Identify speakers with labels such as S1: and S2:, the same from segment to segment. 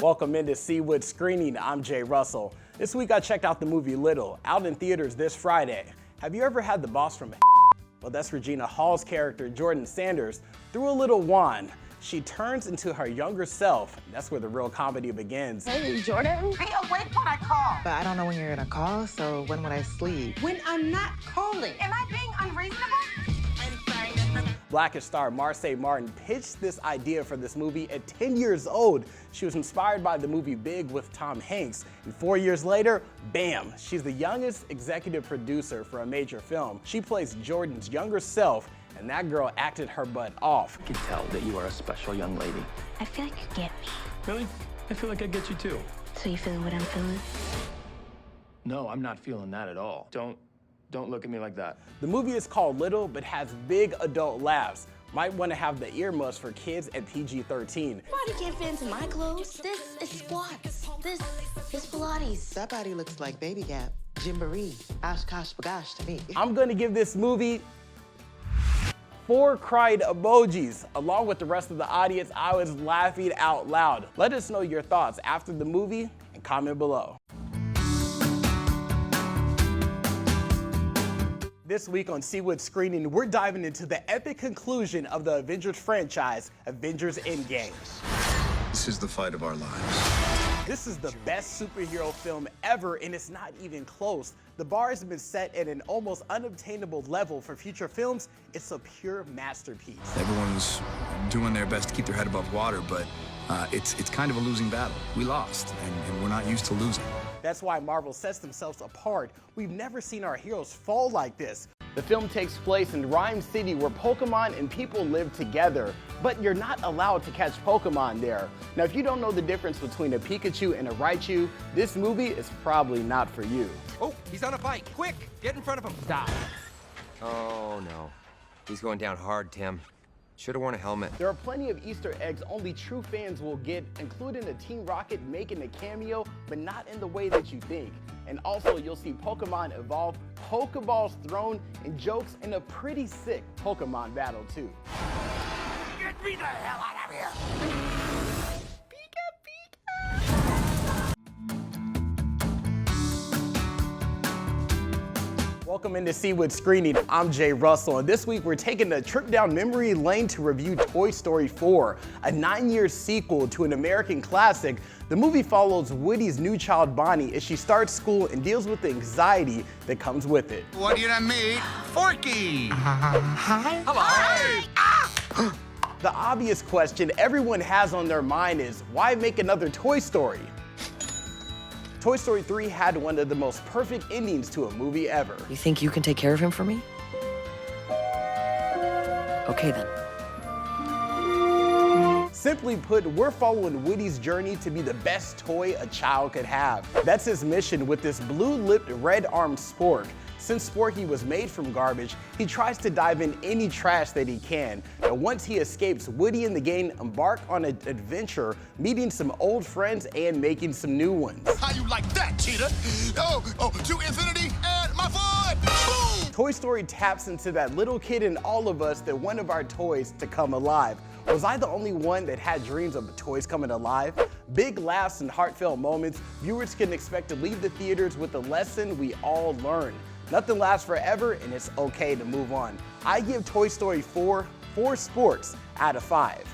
S1: Welcome into CWhat Screening. I'm Jay Russell. This week I checked out the movie Little, out in theaters this Friday. Have you ever had the boss from Well, that's Regina Hall's character, Jordan Sanders. Through a little wand, she turns into her younger self. That's where the real comedy begins.
S2: Hey, Jordan.
S3: Be awake when I call.
S2: But I don't know when you're gonna call, so when would I sleep?
S3: When I'm not calling. Am I being unreasonable?
S1: Blackish star Marsai Martin pitched this idea for this movie at 10 years old. She was inspired by the movie Big with Tom Hanks. And 4 years later, bam, she's the youngest executive producer for a major film. She plays Jordan's younger self, and that girl acted her butt off.
S4: I can tell that you are a special young lady.
S5: I feel like you get me.
S4: Really? I feel like I get you too.
S5: So you feeling what I'm feeling?
S4: No, I'm not feeling that at all. Don't look at me like that.
S1: The movie is called Little, but has big adult laughs. Might want to have the earmuffs for kids at PG-13.
S5: Body can't fit into my clothes. This is squats. This is Pilates.
S2: That body looks like Baby Gap, Gymboree, Oshkosh Bagosh to me.
S1: I'm gonna give this movie 4 cried emojis. Along with the rest of the audience, I was laughing out loud. Let us know your thoughts after the movie and comment below. This week on CWhat Screening, we're diving into the epic conclusion of the Avengers franchise, Avengers Endgame.
S6: This is the fight of our lives.
S1: This is the best superhero film ever, and it's not even close. The bar has been set at an almost unobtainable level for future films. It's a pure masterpiece.
S6: Everyone's doing their best to keep their head above water, but it's kind of a losing battle. We lost, and we're not used to losing.
S1: That's why Marvel sets themselves apart. We've never seen our heroes fall like this. The film takes place in Rhyme City, where Pokemon and people live together, but you're not allowed to catch Pokemon there. Now, if you don't know the difference between a Pikachu and a Raichu, this movie is probably not for you.
S7: Oh, he's on a bike. Quick, get in front of him. Stop.
S8: Oh, no. He's going down hard, Tim. Should have worn a helmet.
S1: There are plenty of Easter eggs only true fans will get, including a Team Rocket making a cameo, but not in the way that you think. And also, you'll see Pokemon evolve, Pokeballs thrown, and jokes in a pretty sick Pokemon battle, too.
S3: Get me the hell out of here.
S1: Welcome into CWhat Screening. I'm Jay Russell, and this week we're taking a trip down memory lane to review Toy Story 4, a 9-year sequel to an American classic. The movie follows Woody's new child Bonnie as she starts school and deals with the anxiety that comes with it.
S6: What do you meet? Forky!
S2: Hi.
S7: Hello.
S6: Hi!
S1: The obvious question everyone has on their mind is, why make another Toy Story? Toy Story 3 had one of the most perfect endings to a movie ever.
S9: You think you can take care of him for me? Okay then.
S1: Simply put, we're following Woody's journey to be the best toy a child could have. That's his mission with this blue-lipped, red-armed spork. Since Sporky was made from garbage, he tries to dive in any trash that he can. And once he escapes, Woody and the gang embark on an adventure, meeting some old friends and making some new ones.
S6: How you like that, cheetah? Oh, to infinity and my fun! Boom!
S1: Toy Story taps into that little kid in all of us that wanted our toys to come alive. Was I the only one that had dreams of toys coming alive? Big laughs and heartfelt moments, viewers can expect to leave the theaters with a lesson we all learned. Nothing lasts forever, and it's okay to move on. I give Toy Story 4 sporks out of 5.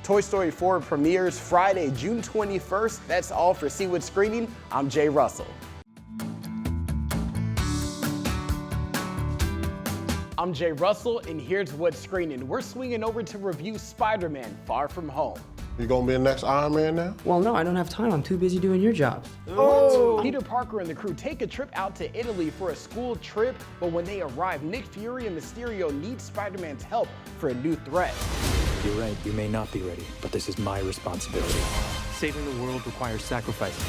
S1: Toy Story 4 premieres Friday, June 21st. That's all for CWhat Screening. I'm Jay Russell. I'm Jay Russell, and here's what's screening. We're swinging over to review Spider-Man: Far From Home.
S10: You gonna be the next Iron Man now?
S9: Well, no, I don't have time. I'm too busy doing your jobs.
S1: Oh. Peter Parker and the crew take a trip out to Italy for a school trip, but when they arrive, Nick Fury and Mysterio need Spider-Man's help for a new threat.
S4: You're right, you may not be ready, but this is my responsibility. Saving the world requires sacrifice.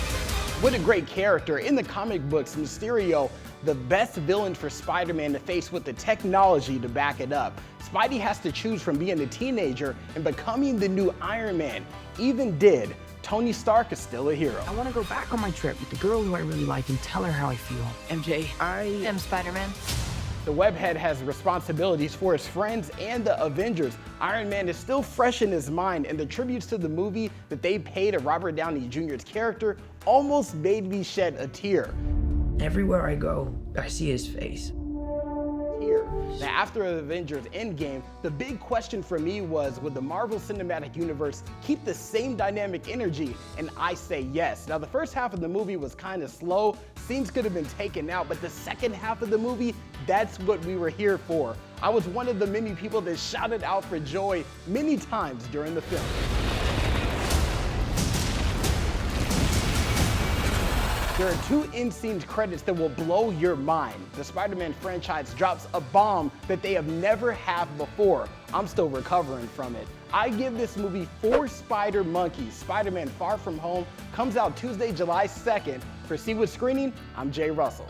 S1: What a great character. In the comic books, Mysterio, the best villain for Spider-Man to face with the technology to back it up. Spidey has to choose from being a teenager and becoming the new Iron Man. Even did, Tony Stark is still a hero.
S9: I want to go back on my trip with the girl who I really like and tell her how I feel. MJ, I am Spider-Man.
S1: The webhead has responsibilities for his friends and the Avengers. Iron Man is still fresh in his mind, and the tributes to the movie that they paid to Robert Downey Jr.'s character almost made me shed a tear.
S9: Everywhere I go, I see his face.
S1: Now, after Avengers Endgame, the big question for me was, would the Marvel Cinematic Universe keep the same dynamic energy? And I say yes. Now, the first half of the movie was kind of slow, scenes could have been taken out, but the second half of the movie, that's what we were here for. I was one of the many people that shouted out for joy many times during the film. There are 2 end-scene credits that will blow your mind. The Spider-Man franchise drops a bomb that they have never had before. I'm still recovering from it. I give this movie 4 spider monkeys. Spider-Man Far From Home comes out Tuesday, July 2nd. For CWhat Screening, I'm Jay Russell.